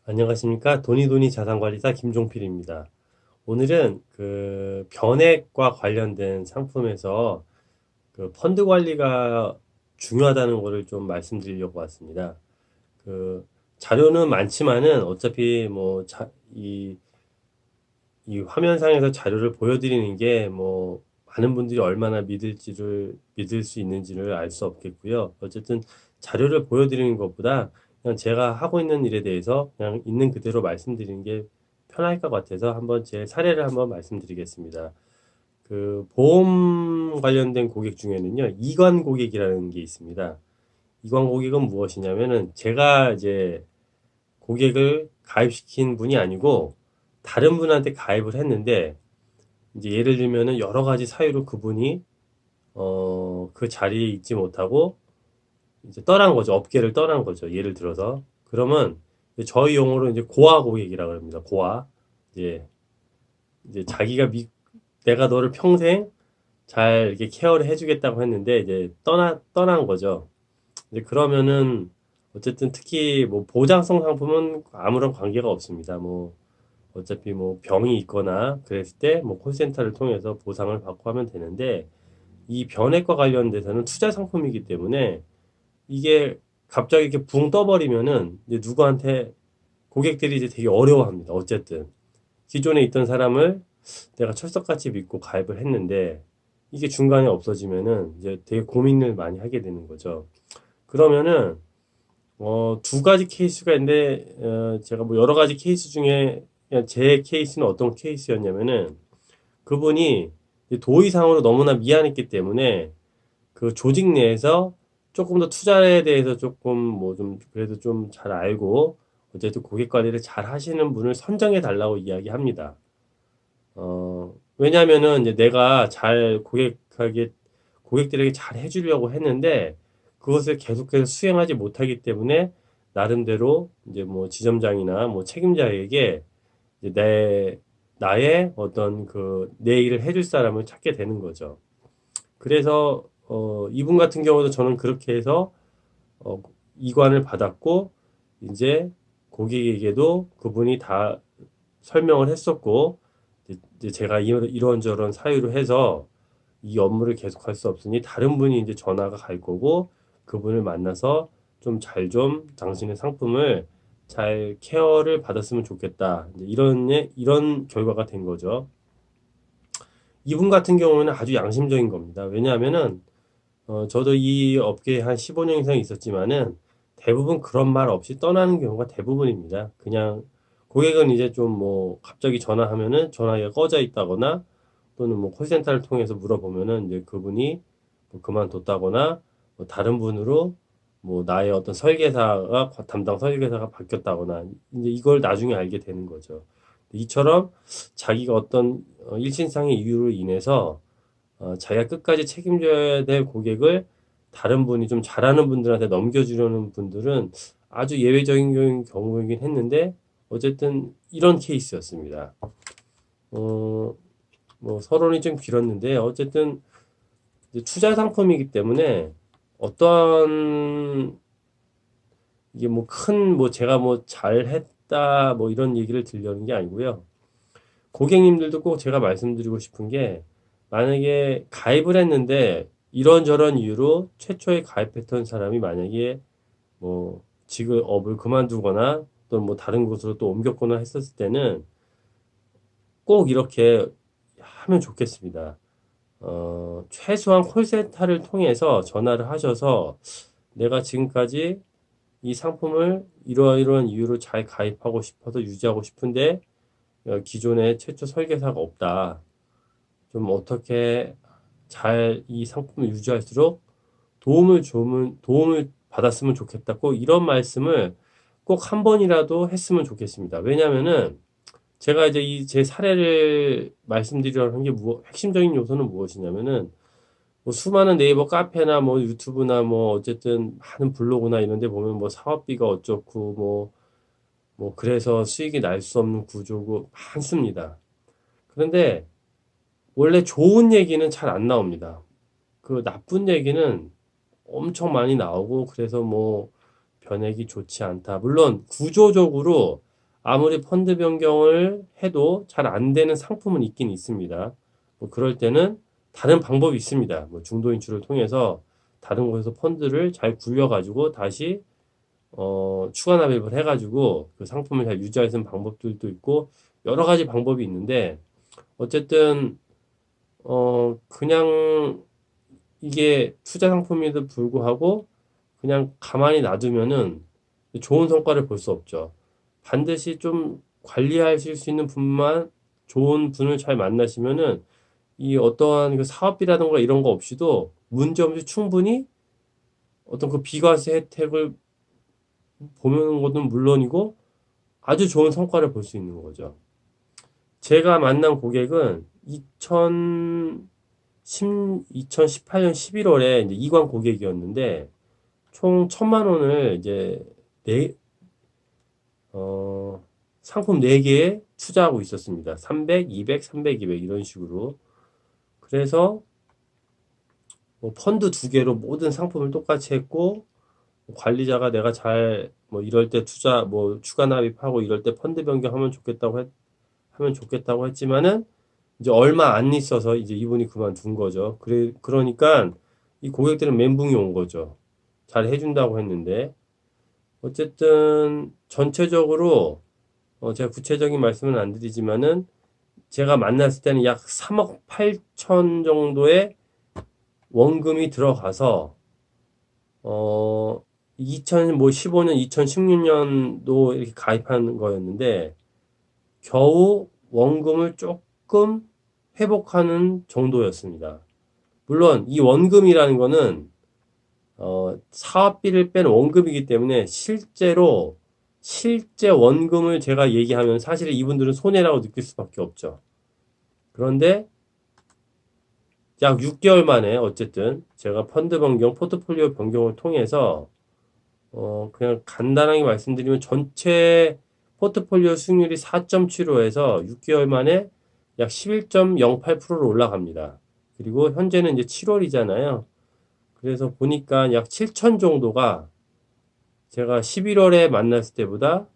안녕하십니까. 돈이돈이 자산관리사 김종필입니다. 오늘은 변액과 관련된 상품에서 펀드 관리가 중요하다는 것을 좀 말씀드리려고 왔습니다. 그 자료는 많지만은 어차피 이 화면상에서 자료를 보여드리는 게 많은 분들이 얼마나 믿을 수 있는지를 알 수 없겠고요. 어쨌든 자료를 보여드리는 것보다 그냥 제가 하고 있는 일에 대해서 그냥 있는 그대로 말씀드리는 게 편할 것 같아서 한번 제 사례를 한번 말씀드리겠습니다. 보험 관련된 고객 중에는요, 이관 고객이라는 게 있습니다. 이관 고객은 무엇이냐면은 제가 이제 고객을 가입시킨 분이 아니고 다른 분한테 가입을 했는데 이제 예를 들면은 여러 가지 사유로 그분이 그 자리에 있지 못하고 이제 떠난 거죠. 업계를 떠난 거죠. 예를 들어서 그러면 저희 용어로 이제 고아 고객이라고 합니다. 고아. 이제 자기가 내가 너를 평생 잘 이렇게 케어를 해주겠다고 했는데 이제 떠난 거죠. 이제 그러면은 어쨌든 특히 뭐 보장성 상품은 아무런 관계가 없습니다. 어차피 병이 있거나 그랬을 때 콜센터를 통해서 보상을 받고 하면 되는데 이 변액과 관련돼서는 투자 상품이기 때문에 이게 갑자기 이렇게 붕 떠버리면은 이제 누구한테 고객들이 이제 되게 어려워합니다. 어쨌든 기존에 있던 사람을 내가 철석같이 믿고 가입을 했는데 이게 중간에 없어지면은 이제 되게 고민을 많이 하게 되는 거죠. 그러면은 두 가지 케이스가 있는데 제가 여러 가지 케이스 중에 그냥 제 케이스는 어떤 케이스였냐면은 그분이 도의상으로 너무나 미안했기 때문에 그 조직 내에서 조금 더 투자에 대해서 조금 좀 그래도 좀 잘 알고 어쨌든 고객 관리를 잘 하시는 분을 선정해 달라고 이야기합니다. 왜냐면은 이제 내가 잘 고객들에게 잘 해주려고 했는데 그것을 계속해서 수행하지 못하기 때문에 나름대로 이제 지점장이나 책임자에게 이제 나의 어떤 내 일을 해줄 사람을 찾게 되는 거죠. 그래서 이분 같은 경우도 저는 그렇게 해서 어, 이관을 받았고 이제 고객에게도 그분이 다 설명을 했었고 이제 제가 이런저런 사유로 해서 이 업무를 계속할 수 없으니 다른 분이 이제 전화가 갈 거고 그분을 만나서 좀 당신의 상품을 잘 케어를 받았으면 좋겠다. 이제 이런 결과가 된 거죠. 이분 같은 경우는 아주 양심적인 겁니다. 왜냐하면은 저도 이 업계에 한 15년 이상 있었지만은 대부분 그런 말 없이 떠나는 경우가 대부분입니다. 그냥 고객은 이제 좀 갑자기 전화하면은 전화기가 꺼져 있다거나 또는 콜센터를 통해서 물어보면은 이제 그분이 그만뒀다거나 다른 분으로 나의 어떤 담당 설계사가 바뀌었다거나 이제 이걸 나중에 알게 되는 거죠. 이처럼 자기가 어떤 일신상의 이유로 인해서 자기가 끝까지 책임져야 될 고객을 다른 분이 좀 잘하는 분들한테 넘겨주려는 분들은 아주 예외적인 경우이긴 했는데 어쨌든 이런 케이스였습니다. 어, 서론이 좀 길었는데 어쨌든 이제 투자 상품이기 때문에 어떤 이게 제가 잘했다 이런 얘기를 들려는 게 아니고요. 고객님들도 꼭 제가 말씀드리고 싶은 게 만약에 가입을 했는데 이런저런 이유로 최초에 가입했던 사람이 만약에 직업을 그만두거나 또는 다른 곳으로 또 옮겼거나 했었을 때는 꼭 이렇게 하면 좋겠습니다. 최소한 콜센터를 통해서 전화를 하셔서 내가 지금까지 이 상품을 이러이러한 이유로 잘 가입하고 싶어서 유지하고 싶은데 기존에 최초 설계사가 없다. 좀 어떻게 잘 이 상품을 유지할수록 도움을 받았으면 좋겠다. 꼭 이런 말씀을 꼭 한 번이라도 했으면 좋겠습니다. 왜냐면은 제가 이제 제 사례를 말씀드리려는 게 핵심적인 요소는 무엇이냐면은 수많은 네이버 카페나 유튜브나 어쨌든 많은 블로그나 이런 데 보면 사업비가 어쩌고 그래서 수익이 날 수 없는 구조고 많습니다. 그런데 원래 좋은 얘기는 잘 안 나옵니다. 나쁜 얘기는 엄청 많이 나오고 그래서 변액이 좋지 않다. 물론 구조적으로 아무리 펀드 변경을 해도 잘 안 되는 상품은 있긴 있습니다. 뭐 그럴 때는 다른 방법이 있습니다. 뭐 중도 인출을 통해서 다른 곳에서 펀드를 잘 굴려가지고 다시 추가 납입을 해가지고 그 상품을 잘 유지할 수 있는 방법들도 있고 여러 가지 방법이 있는데 어쨌든 그냥 이게 투자 상품에도 불구하고 그냥 가만히 놔두면은 좋은 성과를 볼 수 없죠. 반드시 좀 관리하실 수 있는 분만 좋은 분을 잘 만나시면은 이 어떠한 그 사업비라든가 이런 거 없이도 문제없이 충분히 어떤 그 비과세 혜택을 보는 것은 물론이고 아주 좋은 성과를 볼 수 있는 거죠. 제가 만난 고객은 2018년 11월에 이제 이관 고객이었는데 총 1,000만 원을 이제 네, 상품 4개에 투자하고 있었습니다. 300, 200, 300, 200 이런 식으로. 그래서 뭐 펀드 2개로 모든 상품을 똑같이 했고 관리자가 내가 잘 뭐 이럴 때 투자 뭐 추가 납입하고 이럴 때 펀드 변경하면 하면 좋겠다고 했지만은 이제 얼마 안 있어서 이제 이분이 그만둔 거죠. 그러니까 이 고객들은 멘붕이 온 거죠. 잘 해준다고 했는데 어쨌든 전체적으로 제가 구체적인 말씀은 안 드리지만은 제가 만났을 때는 약 3억 8천 정도의 원금이 들어가서 2015년, 2016년도 이렇게 가입한 거였는데 겨우 원금을 조금 회복하는 정도였습니다. 물론 이 원금이라는 거는 사업비를 뺀 원금이기 때문에 실제 원금을 제가 얘기하면 사실 이분들은 손해라고 느낄 수밖에 없죠. 그런데 약 6개월 만에 어쨌든 제가 펀드 변경, 포트폴리오 변경을 통해서 그냥 간단하게 말씀드리면 전체 포트폴리오 수익률이 4.75에서 6개월 만에 약 11.08%로 올라갑니다. 그리고 현재는 이제 7월이잖아요. 그래서 보니까 약 7천 정도가 제가 11월에 만났을 때보다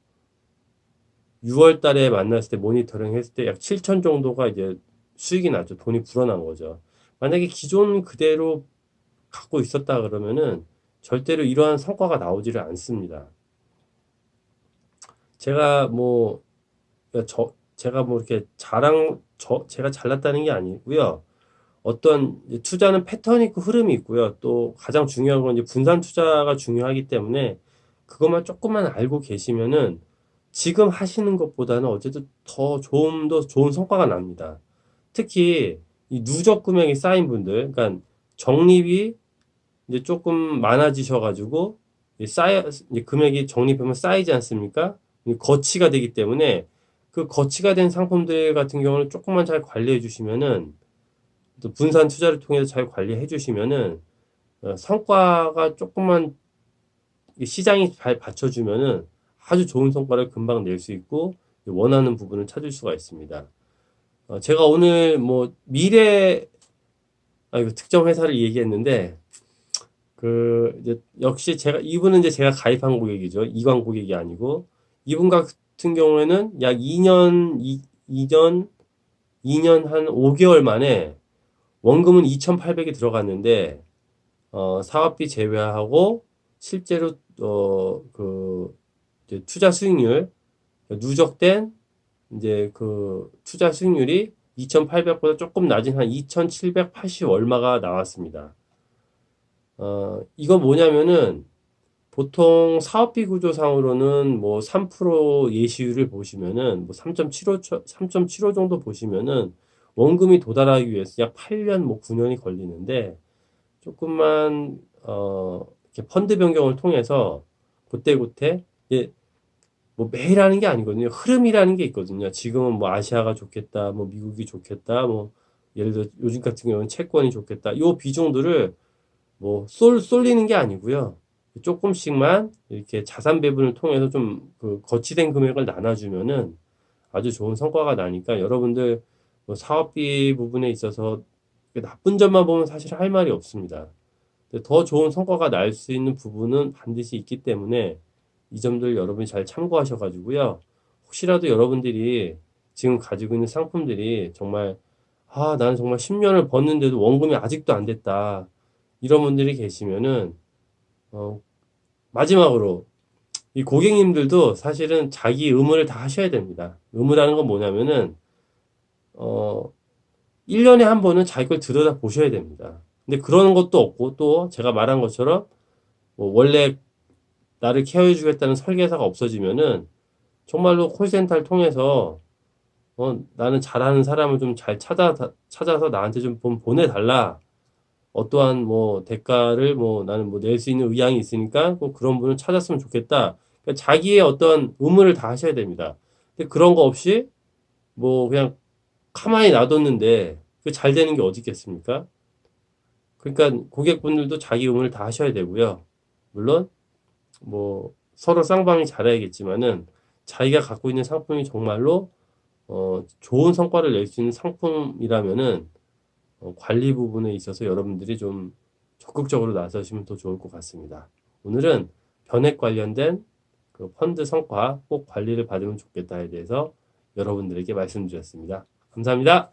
6월 달에 만났을 때 모니터링 했을 때 약 7천 정도가 이제 수익이 나죠. 돈이 불어난 거죠. 만약에 기존 그대로 갖고 있었다 그러면은 절대로 이러한 성과가 나오지를 않습니다. 제가 뭐, 제가 뭐 이렇게 제가 잘났다는 게 아니고요. 어떤 투자는 패턴이 있고 흐름이 있고요. 또 가장 중요한 건 이제 분산 투자가 중요하기 때문에 그것만 조금만 알고 계시면은 지금 하시는 것보다는 어쨌든 더 좋은 성과가 납니다. 특히 이 누적 금액이 쌓인 분들, 그러니까 적립이 이제 조금 많아지셔가지고 이제 금액이 적립하면 쌓이지 않습니까? 거치가 되기 때문에 그 거치가 된 상품들 같은 경우는 조금만 잘 관리해 주시면은 또 분산 투자를 통해서 잘 관리해 주시면은 성과가 조금만 시장이 잘 받쳐주면은 아주 좋은 성과를 금방 낼 수 있고 원하는 부분을 찾을 수가 있습니다. 제가 오늘 뭐 이거 특정 회사를 얘기했는데 이제 역시 이분은 이제 제가 가입한 고객이죠. 이관 고객이 아니고 이분 같은 경우에는 약 2년 한 5개월 만에 원금은 2,800이 들어갔는데 사업비 제외하고 실제로 이제 투자 수익률 누적된 이제 그 투자 수익률이 2,800보다 조금 낮은 한 2,780 얼마가 나왔습니다. 이건 뭐냐면은 보통 사업비 구조상으로는 뭐 3% 예시율을 보시면은 뭐 3.75 정도 보시면은 원금이 도달하기 위해서 약 8년 뭐 9년이 걸리는데 조금만 이렇게 펀드 변경을 통해서 그때그때 이제 뭐 매일 하는 게 아니거든요. 흐름이라는 게 있거든요. 지금은 뭐 아시아가 좋겠다, 뭐 미국이 좋겠다, 뭐 예를 들어 요즘 같은 경우는 채권이 좋겠다. 요 비중들을 뭐 쏠리는 게 아니고요. 조금씩만 이렇게 자산 배분을 통해서 좀 그 거치된 금액을 나눠주면은 아주 좋은 성과가 나니까 여러분들 뭐 사업비 부분에 있어서 나쁜 점만 보면 사실 할 말이 없습니다. 더 좋은 성과가 날 수 있는 부분은 반드시 있기 때문에 이 점들 여러분이 잘 참고하셔가지고요. 혹시라도 여러분들이 지금 가지고 있는 상품들이 정말 나는 정말 10년을 벌는데도 원금이 아직도 안 됐다. 이런 분들이 계시면은 마지막으로 이 고객님들도 사실은 자기 의무를 다 하셔야 됩니다. 의무라는 건 뭐냐면은 1년에 한 번은 자기 걸 들여다 보셔야 됩니다. 근데 그런 것도 없고 또 제가 말한 것처럼 뭐 원래 나를 케어해 주겠다는 설계사가 없어지면은 정말로 콜센터를 통해서 나는 잘하는 사람을 좀 잘 찾아서 나한테 좀 보내달라. 어떠한 뭐 대가를 뭐 나는 뭐 낼 수 있는 의향이 있으니까 꼭 그런 분을 찾았으면 좋겠다. 그러니까 자기의 어떤 의무를 다 하셔야 됩니다. 근데 그런 거 없이 뭐 그냥 가만히 놔뒀는데 그 잘 되는 게 어디 있겠습니까? 그러니까 고객분들도 자기 의무를 다 하셔야 되고요. 물론 뭐 서로 쌍방이 잘해야겠지만은 자기가 갖고 있는 상품이 정말로 좋은 성과를 낼 수 있는 상품이라면은 관리 부분에 있어서 여러분들이 좀 적극적으로 나서시면 더 좋을 것 같습니다. 오늘은 변액 관련된 그 펀드 성과 꼭 관리를 받으면 좋겠다에 대해서 여러분들에게 말씀드렸습니다. 감사합니다.